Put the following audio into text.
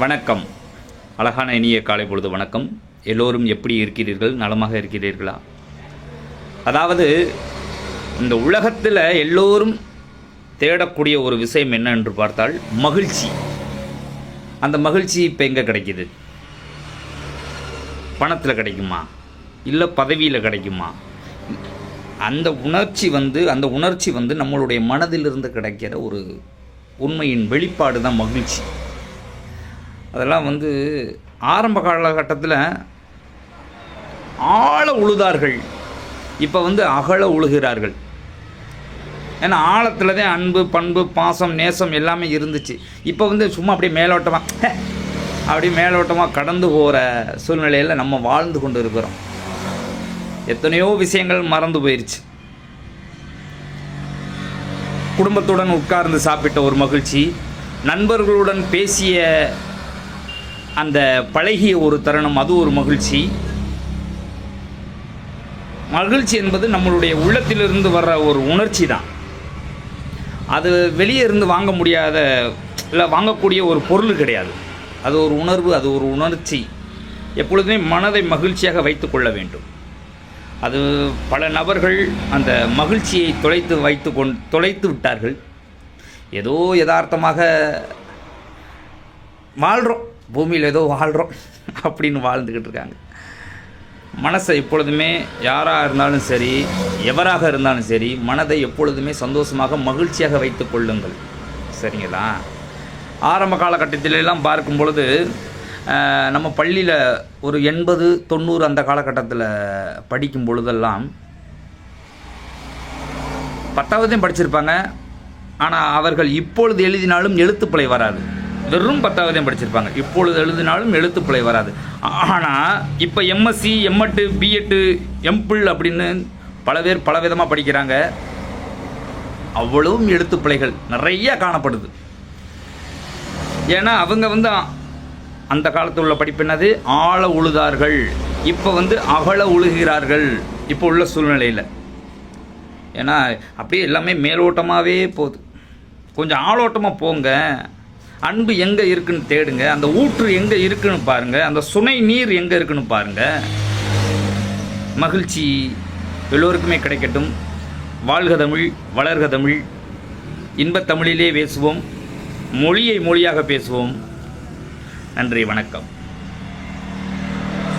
வணக்கம். அழகான இனிய காலை பொழுது வணக்கம். எல்லோரும் எப்படி இருக்கிறீர்கள்? நலமாக இருக்கிறீர்களா? அதாவது இந்த உலகத்தில் எல்லோரும் தேடக்கூடிய ஒரு விஷயம் என்ன என்று பார்த்தால் மகிழ்ச்சி. அந்த மகிழ்ச்சி இப்போ எங்கே கிடைக்கிது? பணத்தில் கிடைக்குமா, இல்லை பதவியில் கிடைக்குமா? அந்த உணர்ச்சி வந்து நம்மளுடைய மனதிலிருந்து கிடைக்கிற ஒரு உண்மையின் வெளிப்பாடு தான் மகிழ்ச்சி. அதெல்லாம் ஆரம்ப காலகட்டத்தில் ஆழ உழுதார்கள், இப்போ அகல உழுகிறார்கள். ஏன்னா ஆழத்தில் தான் அன்பு, பண்பு, பாசம், நேசம் எல்லாமே இருந்துச்சு. இப்போ சும்மா அப்படியே மேலோட்டமாக கடந்து போகிற சூழ்நிலையில் நம்ம வாழ்ந்து கொண்டு இருக்கிறோம். எத்தனையோ விஷயங்கள் மறந்து போயிடுச்சு. குடும்பத்துடன் உட்கார்ந்து சாப்பிட்ட ஒரு மகிழ்ச்சி, நண்பர்களுடன் பேசிய அந்த பழகிய ஒரு தருணம், அது ஒரு மகிழ்ச்சி. மகிழ்ச்சி என்பது நம்மளுடைய உள்ளத்திலிருந்து வர்ற ஒரு உணர்ச்சி தான். அது வெளியே இருந்து வாங்க முடியாத, இல்லை வாங்கக்கூடிய ஒரு பொருள் கிடையாது. அது ஒரு உணர்வு, அது ஒரு உணர்ச்சி. எப்பொழுதுமே மனதை மகிழ்ச்சியாக வைத்து கொள்ள வேண்டும். அது பல நபர்கள் அந்த மகிழ்ச்சியை தொலைத்து விட்டார்கள். ஏதோ யதார்த்தமாக வாழ்கிறோம், பூமியில் ஏதோ வாழ்கிறோம் அப்படின்னு வாழ்ந்துக்கிட்டு இருக்காங்க. மனசை எப்பொழுதுமே யாராக இருந்தாலும் சரி, எவராக இருந்தாலும் சரி, மனதை எப்பொழுதுமே சந்தோஷமாக மகிழ்ச்சியாக வைத்து கொள்ளுங்கள். சரிங்களா? ஆரம்ப காலகட்டத்திலெல்லாம் பார்க்கும் பொழுது நம்ம பள்ளியில் ஒரு 80, 90 அந்த காலகட்டத்தில் படிக்கும் பொழுதெல்லாம் 10வதையும் படிச்சிருப்பாங்க. ஆனால் அவர்கள் இப்பொழுது எழுதினாலும் எழுத்துப்பிழை வராது. வெறும் 10வதையும் படிச்சிருப்பாங்க. இப்பொழுது எழுதினாலும் எழுத்துப்பிழை வராது. ஆனால் இப்போ எம்எஸ்சி, எம்எட்டு, பிஎட்டு, எம்பிள் அப்படின்னு பல பேர் பல விதமாக படிக்கிறாங்க. அவ்வளவும் எழுத்துப்பிழைகள் நிறைய காணப்படுது. ஏன்னா அவங்க அந்த காலத்தில் உள்ள படிப்பு என்னது? ஆழ உழுதார்கள். இப்போ அகல உழுகிறார்கள் இப்போ உள்ள சூழ்நிலையில். ஏன்னா அப்படியே எல்லாமே மேலோட்டமாகவே போகுது. கொஞ்சம் ஆளோட்டமாக போங்க. அன்பு எங்கே இருக்குன்னு தேடுங்க. அந்த ஊற்று எங்கே இருக்குன்னு பாருங்கள். அந்த சுனை நீர் எங்கே இருக்குன்னு பாருங்கள். மகிழ்ச்சி எல்லோருக்குமே கிடைக்கட்டும். வாழ்க தமிழ், வளர்க தமிழ். இன்பத் தமிழிலே பேசுவோம், மொழியை மொழியாக பேசுவோம். நன்றி, வணக்கம்.